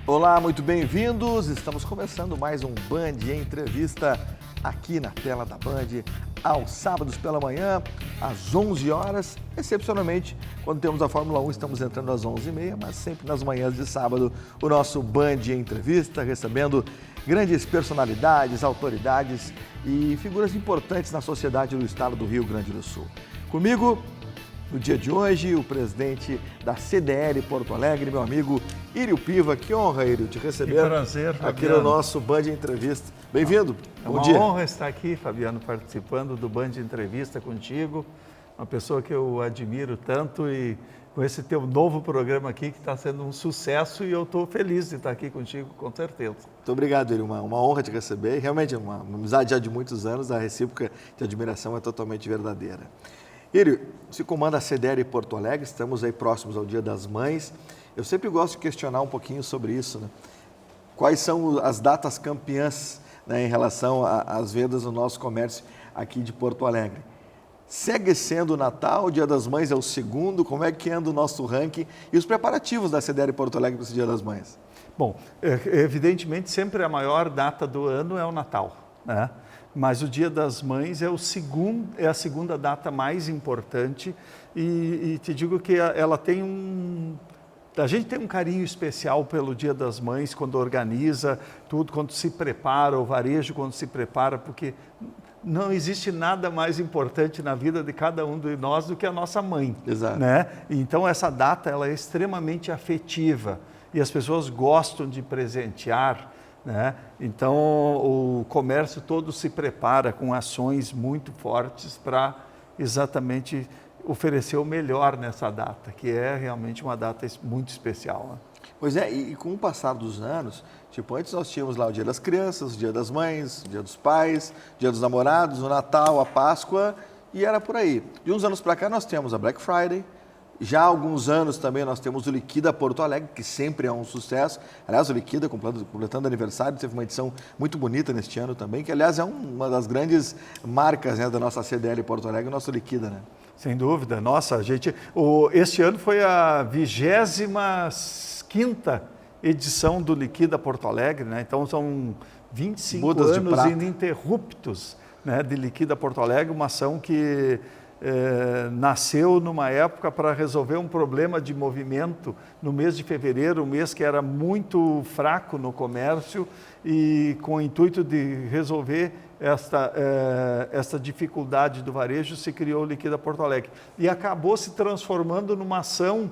Olá, muito bem-vindos. Estamos começando mais um Band Entrevista aqui na tela da Band, aos sábados pela manhã, às 11 horas. Excepcionalmente, quando temos a Fórmula 1, estamos entrando às 11h30, mas sempre nas manhãs de sábado, o nosso Band Entrevista, recebendo grandes personalidades, autoridades e figuras importantes na sociedade do estado do Rio Grande do Sul. Comigo, no dia de hoje, o presidente da CDL Porto Alegre, meu amigo Írio Piva. Que honra, Írio, te receber. Que prazer, Fabiano. Aqui no nosso Band Entrevista. Bem-vindo. Bom dia. É uma honra estar aqui, Fabiano, participando do Band Entrevista contigo. Uma pessoa que eu admiro tanto e com esse teu novo programa aqui que está sendo um sucesso e eu estou feliz de estar aqui contigo, com certeza. Muito obrigado, Írio. Uma honra te receber. Realmente é uma amizade já de muitos anos, a recíproca de admiração é totalmente verdadeira. Írio, você comanda a CDL Porto Alegre, estamos aí próximos ao Dia das Mães. Eu sempre gosto de questionar um pouquinho sobre isso, né? Quais são as datas campeãs, né, em relação às vendas no nosso comércio aqui de Porto Alegre? Segue sendo o Natal, o Dia das Mães é o segundo, como é que anda o nosso ranking e os preparativos da CDL Porto Alegre para esse Dia das Mães? Bom, evidentemente sempre a maior data do ano é o Natal, né? Mas o Dia das Mães é a segunda data mais importante e te digo que ela tem a gente tem um carinho especial pelo Dia das Mães quando organiza tudo, quando se prepara, o varejo quando se prepara, porque não existe nada mais importante na vida de cada um de nós do que a nossa mãe. Exato. Né? Então essa data ela é extremamente afetiva e as pessoas gostam de presentear. Né? Então, o comércio todo se prepara com ações muito fortes para exatamente oferecer o melhor nessa data, que é realmente uma data muito especial. Né? Pois é, e com o passar dos anos, tipo, antes nós tínhamos lá o Dia das Crianças, o Dia das Mães, o Dia dos Pais, o Dia dos Namorados, o Natal, a Páscoa, e era por aí. De uns anos para cá nós temos a Black Friday. Já há alguns anos também nós temos o Liquida Porto Alegre, que sempre é um sucesso. Aliás, o Liquida, completando aniversário, teve uma edição muito bonita neste ano também, que aliás é uma das grandes marcas, né, da nossa CDL Porto Alegre, o nosso Liquida, né? Sem dúvida. Nossa, este ano foi a 25ª edição do Liquida Porto Alegre, né? Então são 25 anos ininterruptos, né, de Liquida Porto Alegre, uma ação que nasceu numa época para resolver um problema de movimento no mês de fevereiro, um mês que era muito fraco no comércio, e com o intuito de resolver esta dificuldade do varejo se criou o Liquida Porto Alegre e acabou se transformando numa ação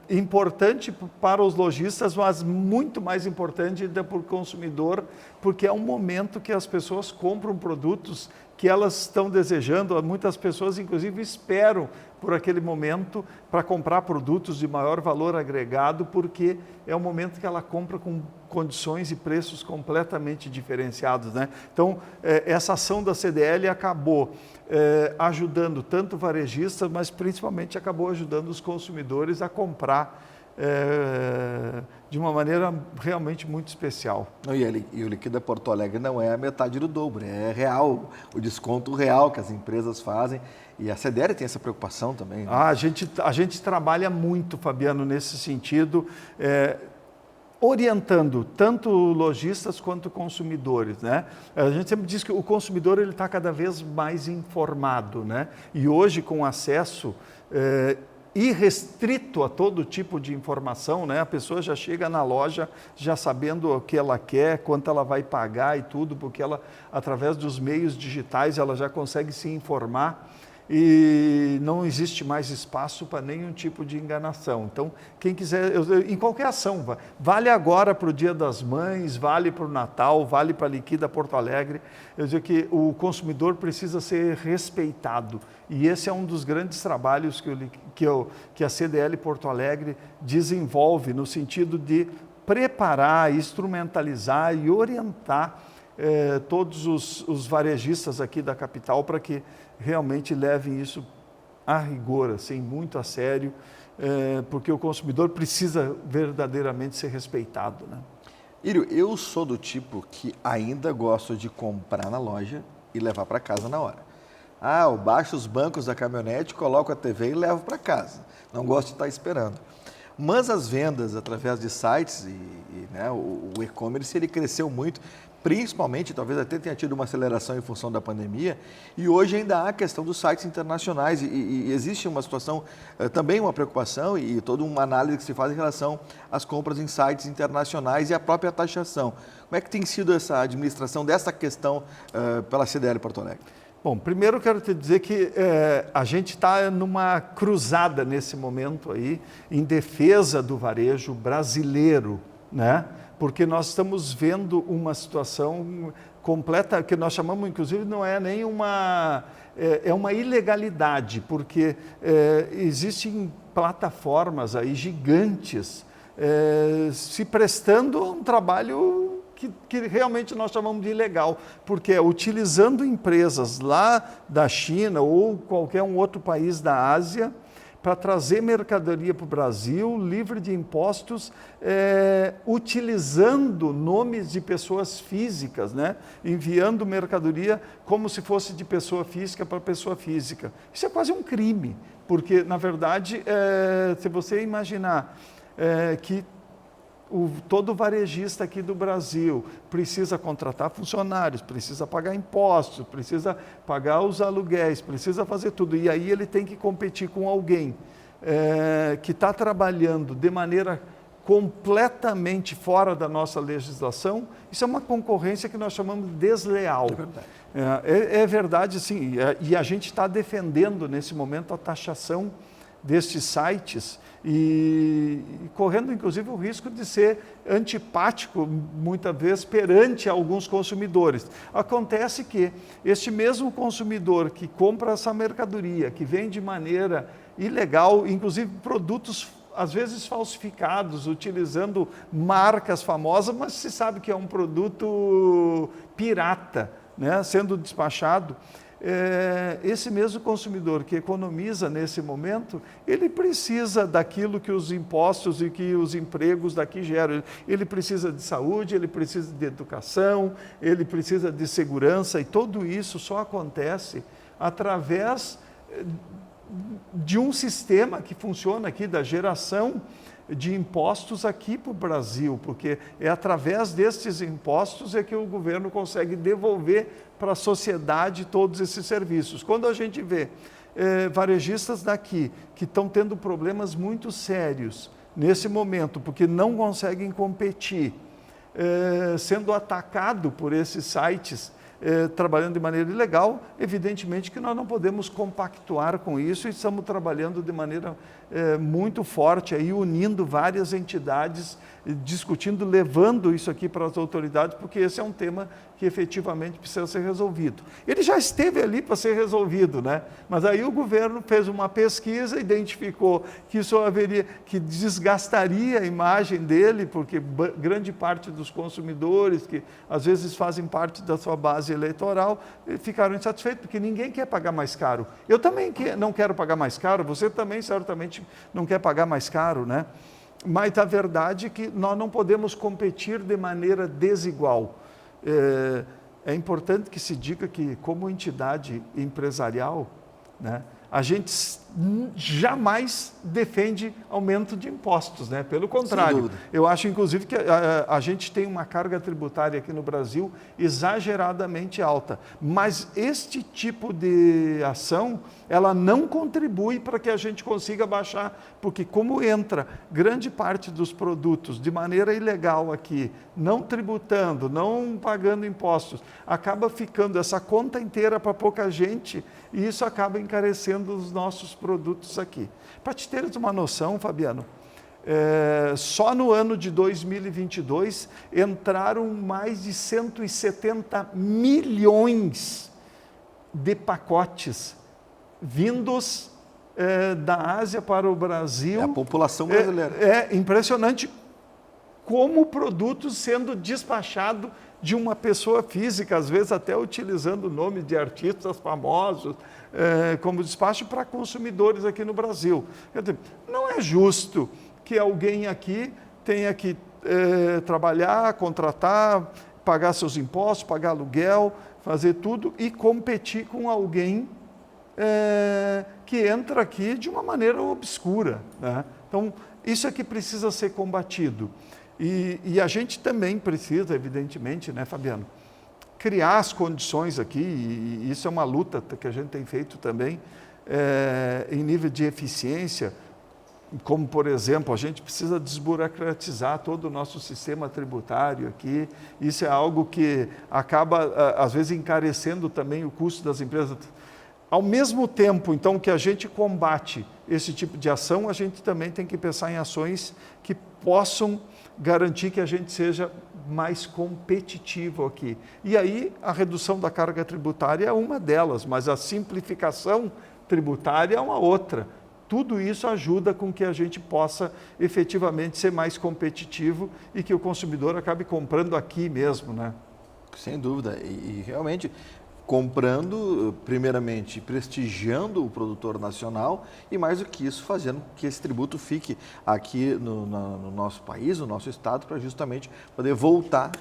importante para os lojistas, mas muito mais importante ainda para o consumidor, porque é um momento que as pessoas compram produtos que elas estão desejando. Muitas pessoas, inclusive, esperam por aquele momento para comprar produtos de maior valor agregado, porque é um momento que ela compra com condições e preços completamente diferenciados, né? Então, essa ação da CDL acabou ajudando tanto varejistas, mas principalmente acabou ajudando os consumidores a comprar de uma maneira realmente muito especial. E o Liquida Porto Alegre não é a metade do dobro, é real, o desconto real que as empresas fazem, e a CDL tem essa preocupação também, né? A gente trabalha muito, Fabiano, nesse sentido, orientando tanto lojistas quanto consumidores, né? A gente sempre diz que o consumidor ele está cada vez mais informado, né? E hoje, com acesso irrestrito a todo tipo de informação, né? A pessoa já chega na loja já sabendo o que ela quer, quanto ela vai pagar e tudo, porque ela, através dos meios digitais, ela já consegue se informar e não existe mais espaço para nenhum tipo de enganação. Então, quem quiser, em qualquer ação, vale agora para o Dia das Mães, vale para o Natal, vale para a Liquida Porto Alegre. Eu digo que o consumidor precisa ser respeitado. E esse é um dos grandes trabalhos que a CDL Porto Alegre desenvolve, no sentido de preparar, instrumentalizar e orientar todos os varejistas aqui da capital para que realmente levem isso a rigor, assim, muito a sério, porque o consumidor precisa verdadeiramente ser respeitado, né? Írio, eu sou do tipo que ainda gosto de comprar na loja e levar para casa na hora. Eu baixo os bancos da caminhonete, coloco a TV e levo para casa. Não gosto de estar esperando. mas as vendas através de sites né, o e-commerce ele cresceu muito, principalmente, talvez até tenha tido uma aceleração em função da pandemia, e hoje ainda há a questão dos sites internacionais, e existe uma situação, também uma preocupação e toda uma análise que se faz em relação às compras em sites internacionais e a própria taxação. Como é que tem sido essa administração dessa questão pela CDL Porto Alegre? Bom, primeiro eu quero te dizer que a gente está numa cruzada nesse momento aí, em defesa do varejo brasileiro, né? Porque nós estamos vendo uma situação completa, que nós chamamos, inclusive, não é nem uma... é uma ilegalidade, porque existem plataformas aí gigantes se prestando a um trabalho que realmente nós chamamos de ilegal, porque utilizando empresas lá da China ou qualquer um outro país da Ásia, para trazer mercadoria para o Brasil, livre de impostos, utilizando nomes de pessoas físicas, né? Enviando mercadoria como se fosse de pessoa física para pessoa física. Isso é quase um crime, porque, na verdade, se você imaginar que todo varejista aqui do Brasil precisa contratar funcionários, precisa pagar impostos, precisa pagar os aluguéis, precisa fazer tudo. E aí ele tem que competir com alguém que está trabalhando de maneira completamente fora da nossa legislação. Isso é uma concorrência que nós chamamos de desleal. É verdade. É verdade, sim. E a gente está defendendo, nesse momento, a taxação destes sites e correndo, inclusive, o risco de ser antipático, muitas vezes, perante alguns consumidores. Acontece que este mesmo consumidor que compra essa mercadoria, que vem de maneira ilegal, inclusive produtos, às vezes, falsificados, utilizando marcas famosas, mas se sabe que é um produto pirata, né, sendo despachado. Esse mesmo consumidor que economiza nesse momento, ele precisa daquilo que os impostos e que os empregos daqui geram. Ele precisa de saúde, ele precisa de educação, ele precisa de segurança, e tudo isso só acontece através de um sistema que funciona aqui, da geração de impostos aqui para o Brasil, porque é através destes impostos que o governo consegue devolver para a sociedade todos esses serviços. Quando a gente vê varejistas daqui que estão tendo problemas muito sérios nesse momento, porque não conseguem competir, sendo atacado por esses sites, trabalhando de maneira ilegal, evidentemente que nós não podemos compactuar com isso e estamos trabalhando de maneira muito forte, aí, unindo várias entidades, discutindo, levando isso aqui para as autoridades, porque esse é um tema que efetivamente precisa ser resolvido. Ele já esteve ali para ser resolvido, né? Mas aí o governo fez uma pesquisa, identificou que isso que desgastaria a imagem dele, porque grande parte dos consumidores, que às vezes fazem parte da sua base eleitoral, ficaram insatisfeitos, porque ninguém quer pagar mais caro. Eu também não quero pagar mais caro, você também certamente não quer pagar mais caro, né? Mas a verdade é que nós não podemos competir de maneira desigual. É importante que se diga que, como entidade empresarial, né, a gente jamais defende aumento de impostos, né? Pelo contrário, eu acho, inclusive, que a gente tem uma carga tributária aqui no Brasil exageradamente alta, mas este tipo de ação, ela não contribui para que a gente consiga baixar, porque como entra grande parte dos produtos de maneira ilegal aqui, não tributando, não pagando impostos, acaba ficando essa conta inteira para pouca gente e isso acaba encarecendo os nossos produtos aqui. Para te teres uma noção, Fabiano, só no ano de 2022 entraram mais de 170 milhões de pacotes vindos da Ásia para o Brasil. É a população brasileira. É impressionante como produtos sendo despachados de uma pessoa física, às vezes até utilizando o nome de artistas famosos, como despacho para consumidores aqui no Brasil. Quer dizer, não é justo que alguém aqui tenha que trabalhar, contratar, pagar seus impostos, pagar aluguel, fazer tudo e competir com alguém que entra aqui de uma maneira obscura, né? Então, isso é que precisa ser combatido. E a gente também precisa, evidentemente, né, Fabiano, criar as condições aqui, e isso é uma luta que a gente tem feito também, em nível de eficiência, como, por exemplo, a gente precisa desburocratizar todo o nosso sistema tributário aqui. Isso é algo que acaba, às vezes, encarecendo também o custo das empresas. Ao mesmo tempo, então, que a gente combate esse tipo de ação, a gente também tem que pensar em ações que possam garantir que a gente seja mais competitivo aqui. E aí, a redução da carga tributária é uma delas, mas a simplificação tributária é uma outra. Tudo isso ajuda com que a gente possa efetivamente ser mais competitivo e que o consumidor acabe comprando aqui mesmo, né? Sem dúvida. E realmente comprando, primeiramente, prestigiando o produtor nacional e, mais do que isso, fazendo que esse tributo fique aqui no nosso país, no nosso estado, para justamente poder voltar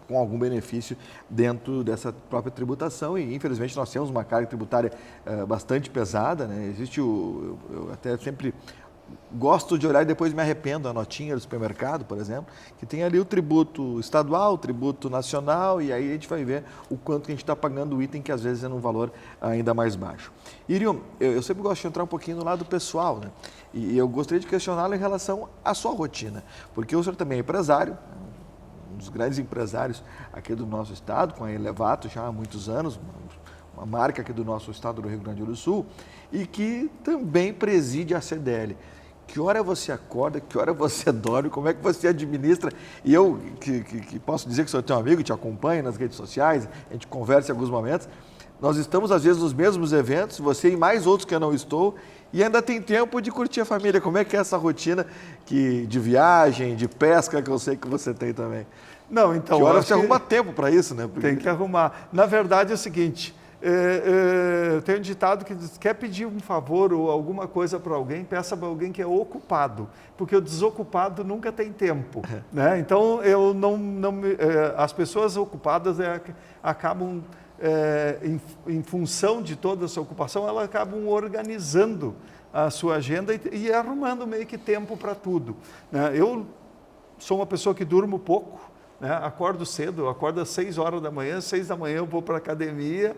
com algum benefício dentro dessa própria tributação. E, infelizmente, nós temos uma carga tributária bastante pesada, né? Existe eu até sempre gosto de olhar e depois me arrependo, a notinha do supermercado, por exemplo, que tem ali o tributo estadual, o tributo nacional, e aí a gente vai ver o quanto que a gente está pagando o item, que às vezes é num valor ainda mais baixo. Irion, eu sempre gosto de entrar um pouquinho no lado pessoal, né? E eu gostaria de questioná-lo em relação à sua rotina, porque o senhor também é empresário, um dos grandes empresários aqui do nosso estado, com a Elevato já há muitos anos, uma marca aqui do nosso estado do Rio Grande do Sul, e que também preside a CDL. Que hora você acorda, que hora você dorme, como é que você administra? E eu, que posso dizer que sou teu amigo, te acompanho nas redes sociais, a gente conversa em alguns momentos, nós estamos às vezes nos mesmos eventos, você e mais outros que eu não estou, e ainda tem tempo de curtir a família. Como é que é essa rotina de viagem, de pesca, que eu sei que você tem também? Não, então... Que hora você arruma tempo para isso, né? Tem que arrumar. Na verdade é o seguinte... tem um ditado que diz, quer pedir um favor ou alguma coisa para alguém, peça para alguém que é ocupado, porque o desocupado nunca tem tempo, né? Então, as pessoas ocupadas acabam, em função de toda essa ocupação, elas acabam organizando a sua agenda e arrumando meio que tempo para tudo, né? Eu sou uma pessoa que durmo pouco, né? Acordo cedo, eu acordo às 6 horas da manhã, 6 da manhã eu vou para a academia.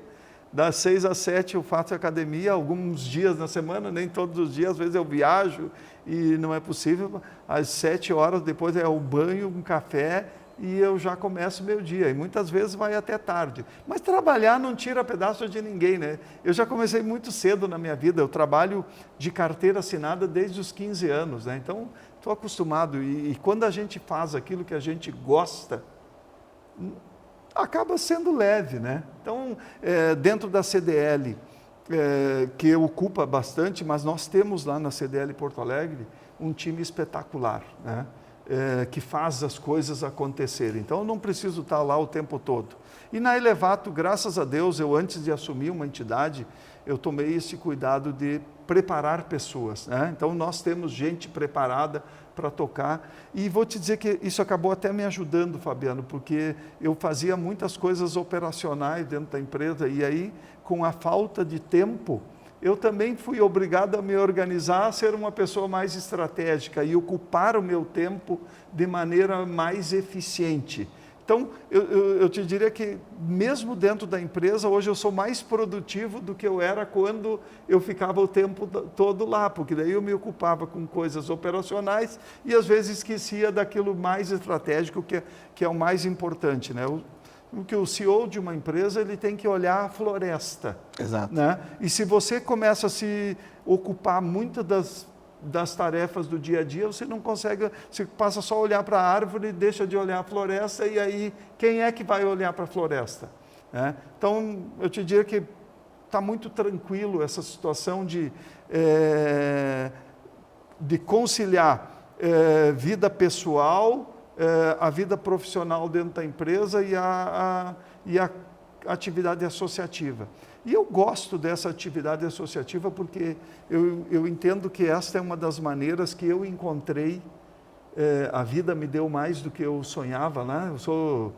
Das 6 às 7 eu faço academia, alguns dias na semana, nem todos os dias, às vezes eu viajo e não é possível. Às 7 horas depois é o banho, um café e eu já começo o meu dia. E muitas vezes vai até tarde. Mas trabalhar não tira pedaço de ninguém, né? Eu já comecei muito cedo na minha vida, eu trabalho de carteira assinada desde os 15 anos, né? Então estou acostumado e quando a gente faz aquilo que a gente gosta, acaba sendo leve, né? Então, dentro da CDL, que ocupa bastante, mas nós temos lá na CDL Porto Alegre um time espetacular, né? Que faz as coisas acontecerem. Então, eu não preciso estar lá o tempo todo. E na Elevato, graças a Deus, eu antes de assumir uma entidade, eu tomei esse cuidado de preparar pessoas, né? Então, nós temos gente preparada para tocar, e vou te dizer que isso acabou até me ajudando, Fabiano, porque eu fazia muitas coisas operacionais dentro da empresa, e aí, com a falta de tempo, eu também fui obrigado a me organizar, a ser uma pessoa mais estratégica e ocupar o meu tempo de maneira mais eficiente. Então, eu te diria que, mesmo dentro da empresa, hoje eu sou mais produtivo do que eu era quando eu ficava o tempo todo lá, porque daí eu me ocupava com coisas operacionais e, às vezes, esquecia daquilo mais estratégico, que é o mais importante, né? Porque o CEO de uma empresa, ele tem que olhar a floresta. Exato. Né? E se você começa a se ocupar muito das tarefas do dia a dia, você não consegue, você passa só a olhar para a árvore e deixa de olhar a floresta, e aí quem é que vai olhar para a floresta? Né? Então, eu te diria que está muito tranquilo essa situação de conciliar vida pessoal, a vida profissional dentro da empresa e a atividade associativa. E eu gosto dessa atividade associativa porque eu entendo que esta é uma das maneiras que eu encontrei, a vida me deu mais do que eu sonhava, né? Eu sou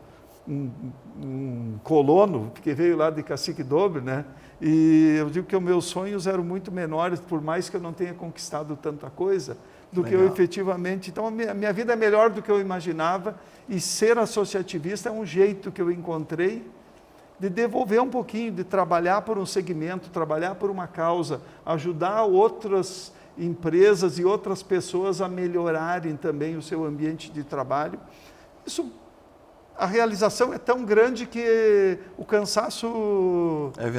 um colono que veio lá de Cacique Dobre, né? E eu digo que os meus sonhos eram muito menores, por mais que eu não tenha conquistado tanta coisa, do que eu efetivamente... Então, a minha vida é melhor do que eu imaginava e ser associativista é um jeito que eu encontrei de devolver um pouquinho, de trabalhar por um segmento, trabalhar por uma causa, ajudar outras empresas e outras pessoas a melhorarem também o seu ambiente de trabalho. Isso, a realização é tão grande que o cansaço é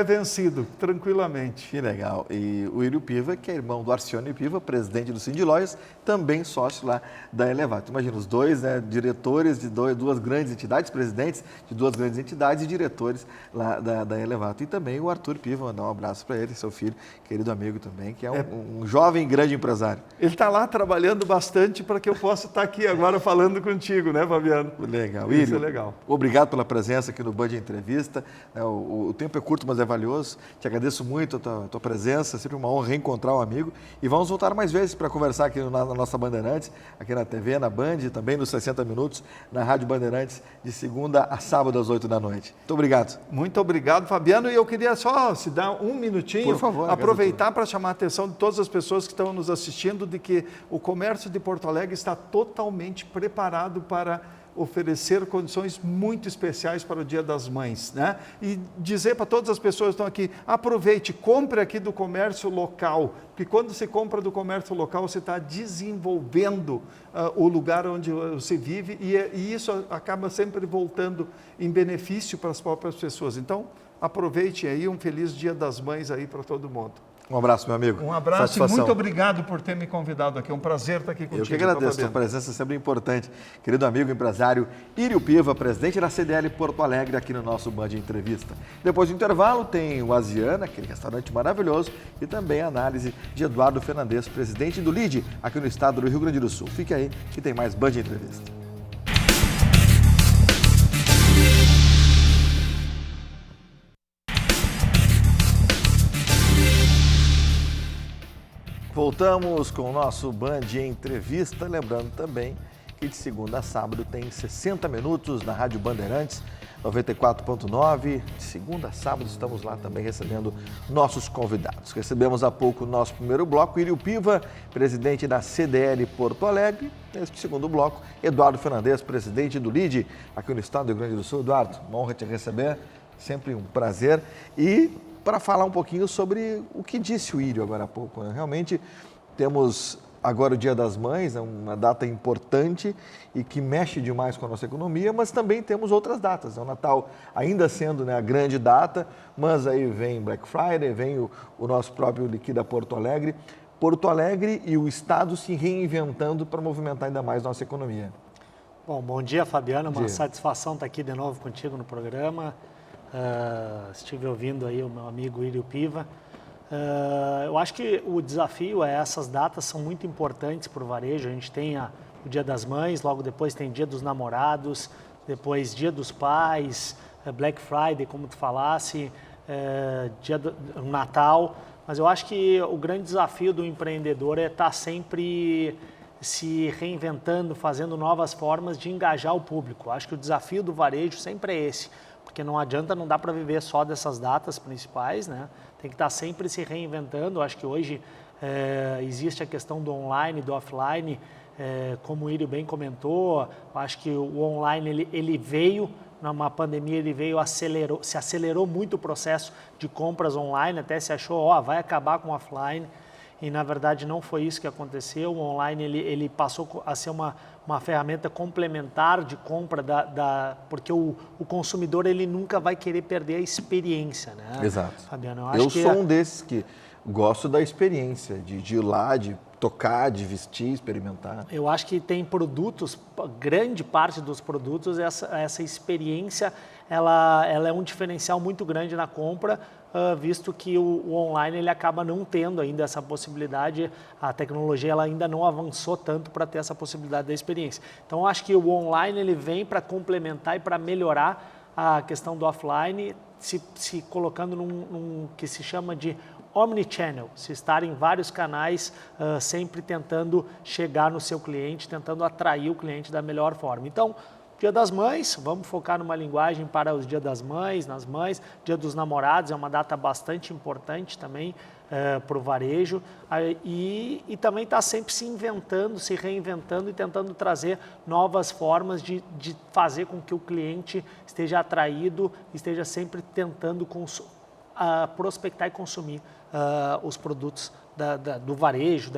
vencido tranquilamente. Que legal. E o Írio Piva, que é irmão do Arcione Piva, presidente do Sindilóias, também sócio lá da Elevato. Imagina, os dois, né, diretores de duas grandes entidades, presidentes de duas grandes entidades e diretores lá da Elevato. E também o Arthur Piva, mandar um abraço para ele, seu filho, querido amigo também, que é um jovem grande empresário. Ele está lá trabalhando bastante para que eu possa estar aqui agora falando contigo, né, Fabiano? Legal. Isso é legal. Obrigado pela presença aqui no Band Entrevista. O tempo é curto, mas é valioso. Te agradeço muito a tua presença, sempre uma honra reencontrar um amigo. E vamos voltar mais vezes para conversar aqui na nossa Bandeirantes, aqui na TV, na Band, também nos 60 Minutos, na Rádio Bandeirantes, de segunda a sábado às 8 da noite. Muito obrigado. Muito obrigado, Fabiano. E eu queria só, se dar um minutinho, por favor, aproveitar para chamar a atenção de todas as pessoas que estão nos assistindo de que o comércio de Porto Alegre está totalmente preparado para oferecer condições muito especiais para o Dia das Mães, né? E dizer para todas as pessoas que estão aqui, aproveite, compre aqui do comércio local, porque quando você compra do comércio local, você está desenvolvendo o lugar onde você vive e isso acaba sempre voltando em benefício para as próprias pessoas. Então, aproveite aí, um feliz Dia das Mães aí para todo mundo. Um abraço, meu amigo. Um abraço e muito obrigado por ter me convidado aqui. É um prazer estar aqui contigo. Eu que agradeço, a sua presença é sempre importante. Querido amigo empresário Írio Piva, presidente da CDL Porto Alegre, aqui no nosso Band Entrevista. Depois do intervalo tem o Asiana, aquele restaurante maravilhoso, e também a análise de Eduardo Fernandes, presidente do LIDE, aqui no estado do Rio Grande do Sul. Fique aí que tem mais Band Entrevista. Voltamos com o nosso Band Entrevista, lembrando também que de segunda a sábado tem 60 minutos na Rádio Bandeirantes, 94.9. De segunda a sábado estamos lá também recebendo nossos convidados. Recebemos há pouco o nosso primeiro bloco, Írio Piva, presidente da CDL Porto Alegre. Neste segundo bloco, Eduardo Fernandes, presidente do LIDE, aqui no estado do Rio Grande do Sul. Eduardo, uma honra te receber, sempre um prazer. E para falar um pouquinho sobre o que disse o Írio agora há pouco, né? Realmente temos agora o Dia das Mães, é uma data importante e que mexe demais com a nossa economia, mas também temos outras datas. O Natal ainda sendo, né, a grande data, mas aí vem Black Friday, vem o nosso próprio Liquida Porto Alegre. Porto Alegre e o Estado se reinventando para movimentar ainda mais nossa economia. Bom dia, Fabiano. Uma satisfação estar aqui de novo contigo no programa. Estive ouvindo aí o meu amigo Írio Piva. Eu acho que o desafio essas datas são muito importantes para o varejo. A gente tem o Dia das Mães, logo depois tem Dia dos Namorados, depois Dia dos Pais, Black Friday, como tu falasse, Dia do Natal. Mas eu acho que o grande desafio do empreendedor é estar sempre se reinventando, fazendo novas formas de engajar o público. Eu acho que o desafio do varejo sempre é esse. Porque não adianta, não dá para viver só dessas datas principais, né? Tem que estar sempre se reinventando. Eu acho que hoje existe a questão do online, do offline, como o Írio bem comentou. Eu acho que o online ele veio, numa pandemia, ele veio, se acelerou muito o processo de compras online, até se achou, vai acabar com o offline. E, na verdade, não foi isso que aconteceu. O online ele passou a ser uma ferramenta complementar de compra, porque o consumidor ele nunca vai querer perder a experiência, né? Exato. Fabiano, eu sou um desses que gosto da experiência, de ir lá, de tocar, de vestir, experimentar. Eu acho que tem produtos, grande parte dos produtos, essa experiência, ela é um diferencial muito grande na compra, visto que o online ele acaba não tendo ainda essa possibilidade, a tecnologia ela ainda não avançou tanto para ter essa possibilidade da experiência. Então, eu acho que o online ele vem para complementar e para melhorar a questão do offline, se colocando num que se chama de omnichannel, se estar em vários canais, sempre tentando chegar no seu cliente, tentando atrair o cliente da melhor forma. Então, Dia das Mães, vamos focar numa linguagem para os Dia das Mães, nas mães. Dia dos Namorados é uma data bastante importante também para o varejo. E também está sempre se inventando, se reinventando e tentando trazer novas formas de fazer com que o cliente esteja atraído, esteja sempre tentando prospectar e consumir os produtos do varejo.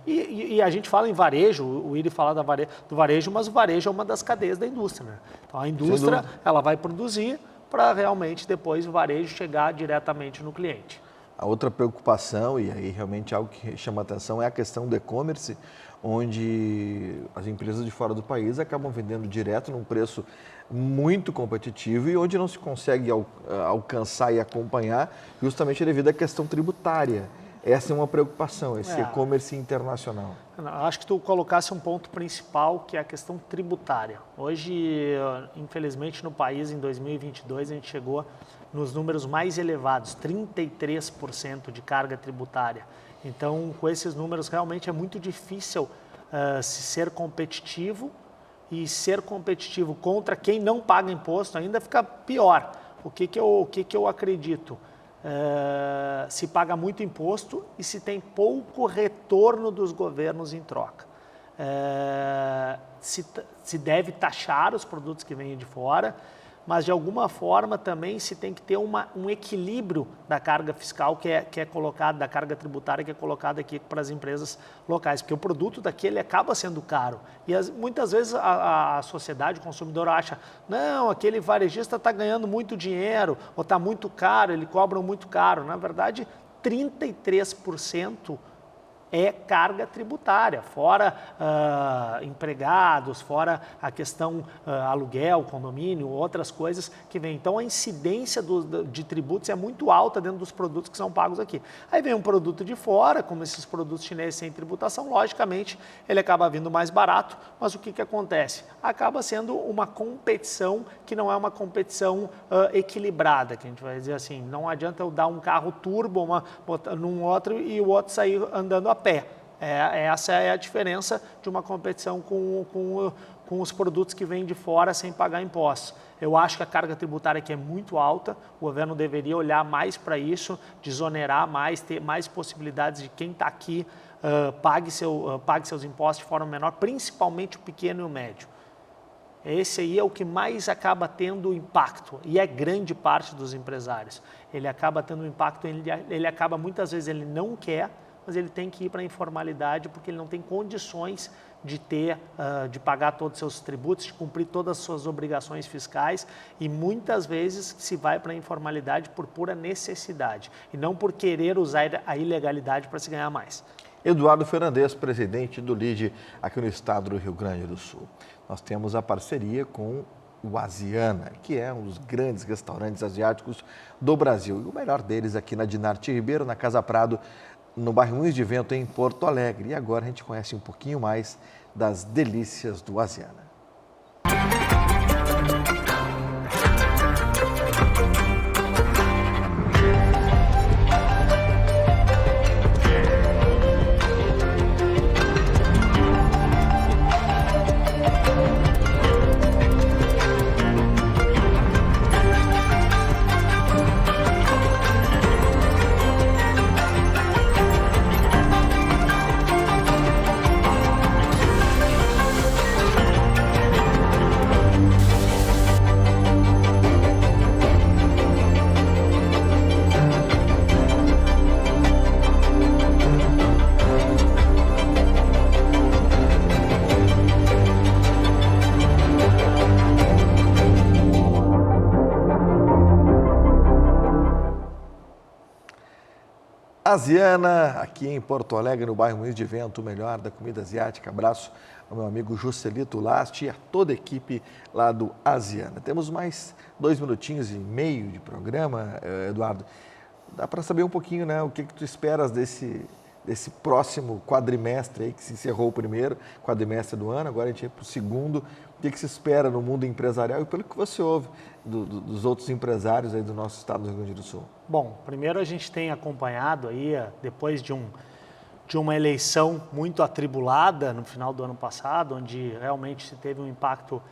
E a gente fala em varejo, o Willi fala do varejo, mas o varejo é uma das cadeias da indústria. Né? Então a indústria ela vai produzir para realmente depois o varejo chegar diretamente no cliente. A outra preocupação, e aí realmente algo que chama atenção, é a questão do e-commerce, onde as empresas de fora do país acabam vendendo direto num preço muito competitivo e onde não se consegue alcançar e acompanhar justamente devido à questão tributária. Essa é uma preocupação, esse e-commerce internacional. Acho que tu colocasse um ponto principal, que é a questão tributária. Hoje, infelizmente, no país, em 2022, a gente chegou nos números mais elevados, 33% de carga tributária. Então, com esses números, realmente é muito difícil ser competitivo, e ser competitivo contra quem não paga imposto ainda fica pior. O que eu acredito? Se paga muito imposto e se tem pouco retorno dos governos em troca. Se deve taxar os produtos que vêm de fora, mas de alguma forma também se tem que ter um equilíbrio da carga fiscal que é colocada, da carga tributária que é colocada aqui para as empresas locais, porque o produto daqui ele acaba sendo caro e muitas vezes a sociedade, o consumidor acha, não, aquele varejista está ganhando muito dinheiro ou está muito caro, ele cobra muito caro. Na verdade, 33% é carga tributária, fora empregados, fora a questão aluguel, condomínio, outras coisas que vêm. Então, a incidência de tributos é muito alta dentro dos produtos que são pagos aqui. Aí vem um produto de fora, como esses produtos chineses sem tributação, logicamente ele acaba vindo mais barato, mas o que acontece? Acaba sendo uma competição que não é uma competição equilibrada, que a gente vai dizer assim, não adianta eu dar um carro turbo num outro e o outro sair andando a pé. Essa é a diferença de uma competição com os produtos que vêm de fora sem pagar impostos. Eu acho que a carga tributária aqui é muito alta, o governo deveria olhar mais para isso, desonerar mais, ter mais possibilidades de quem está aqui pague seus impostos de forma menor, principalmente o pequeno e o médio. Esse aí é o que mais acaba tendo impacto, e é grande parte dos empresários. Ele acaba tendo impacto, ele acaba muitas vezes, ele não quer, mas ele tem que ir para a informalidade porque ele não tem condições de pagar todos os seus tributos, de cumprir todas as suas obrigações fiscais, e muitas vezes se vai para a informalidade por pura necessidade e não por querer usar a ilegalidade para se ganhar mais. Eduardo Fernandes, presidente do LIDE aqui no estado do Rio Grande do Sul. Nós temos a parceria com o Asiana, que é um dos grandes restaurantes asiáticos do Brasil. E o melhor deles aqui na Dinarte Ribeiro, na Casa Prado, no bairro Moinhos de Vento, em Porto Alegre. E agora a gente conhece um pouquinho mais das delícias do Asiana. Asiana, aqui em Porto Alegre, no bairro Moinhos de Vento, o melhor da comida asiática. Abraço ao meu amigo Juscelito Last e a toda a equipe lá do Asiana. Temos mais 2 minutinhos e meio de programa, Eduardo. Dá para saber um pouquinho, né, o que tu esperas desse próximo quadrimestre aí, que se encerrou o primeiro quadrimestre do ano, agora a gente vai para o segundo. O que se espera no mundo empresarial e pelo que você ouve dos outros empresários aí do nosso estado do Rio Grande do Sul? Bom, primeiro a gente tem acompanhado aí, depois de uma eleição muito atribulada no final do ano passado, onde realmente se teve um impacto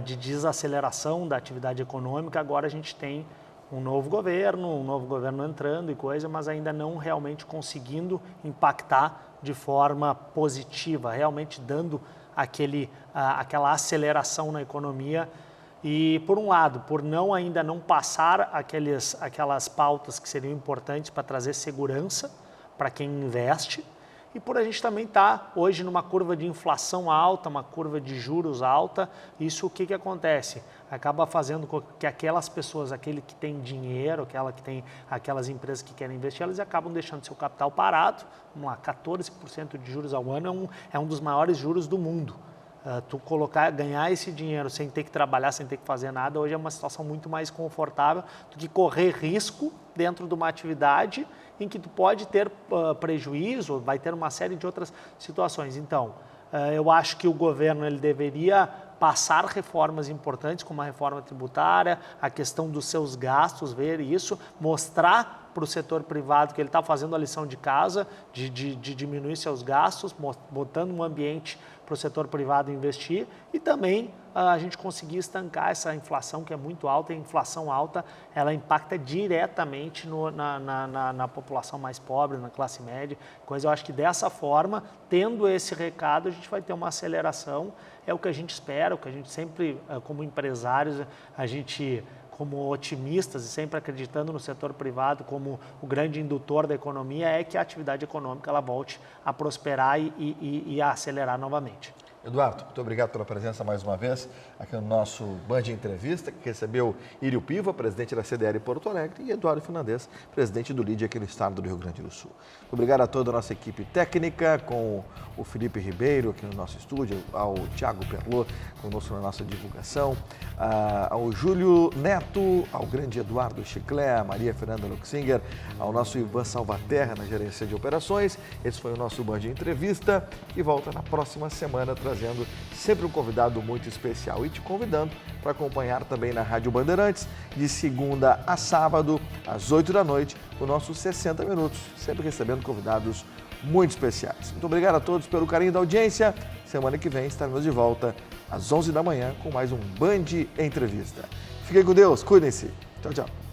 de desaceleração da atividade econômica. Agora a gente tem um novo governo entrando e coisa, mas ainda não realmente conseguindo impactar de forma positiva, realmente dando aquela aceleração na economia. E, por um lado, por ainda não passar aquelas pautas que seriam importantes para trazer segurança para quem investe, e por a gente também estar hoje numa curva de inflação alta, uma curva de juros alta. Isso o que acontece? Acaba fazendo com que aquelas pessoas, aquele que tem dinheiro, aquelas empresas que querem investir, elas acabam deixando seu capital parado. Vamos lá, 14% de juros ao ano é um dos maiores juros do mundo. Tu ganhar esse dinheiro sem ter que trabalhar, sem ter que fazer nada, hoje é uma situação muito mais confortável do que correr risco dentro de uma atividade em que tu pode ter prejuízo, vai ter uma série de outras situações. Então, eu acho que o governo ele deveria passar reformas importantes, como a reforma tributária, a questão dos seus gastos, ver isso, mostrar para o setor privado que ele está fazendo a lição de casa, de diminuir seus gastos, botando um ambiente para o setor privado investir, e também a gente conseguir estancar essa inflação que é muito alta. E a inflação alta, ela impacta diretamente na população mais pobre, na classe média, coisa. Eu acho que dessa forma, tendo esse recado, a gente vai ter uma aceleração. É o que a gente espera, o que a gente sempre, como empresários, como otimistas e sempre acreditando no setor privado como o grande indutor da economia, é que a atividade econômica ela volte a prosperar e a acelerar novamente. Eduardo, muito obrigado pela presença mais uma vez aqui no nosso Band Entrevista, que recebeu Írio Piva, presidente da CDL Porto Alegre, e Eduardo Fernandes, presidente do LIDE aqui no estado do Rio Grande do Sul. Muito obrigado a toda a nossa equipe técnica, com o Felipe Ribeiro aqui no nosso estúdio, ao Thiago Perlot conosco na nossa divulgação, ao Júlio Neto, ao grande Eduardo Chiclé, a Maria Fernanda Luxinger, ao nosso Ivan Salvaterra na gerência de operações. Esse foi o nosso Band Entrevista, que volta na próxima semana, trazendo sempre um convidado muito especial e te convidando para acompanhar também na Rádio Bandeirantes, de segunda a sábado, às 8 da noite, o nosso 60 Minutos, sempre recebendo convidados muito especiais. Muito obrigado a todos pelo carinho da audiência. Semana que vem estaremos de volta às 11 da manhã com mais um Band Entrevista. Fiquem com Deus, cuidem-se. Tchau, tchau.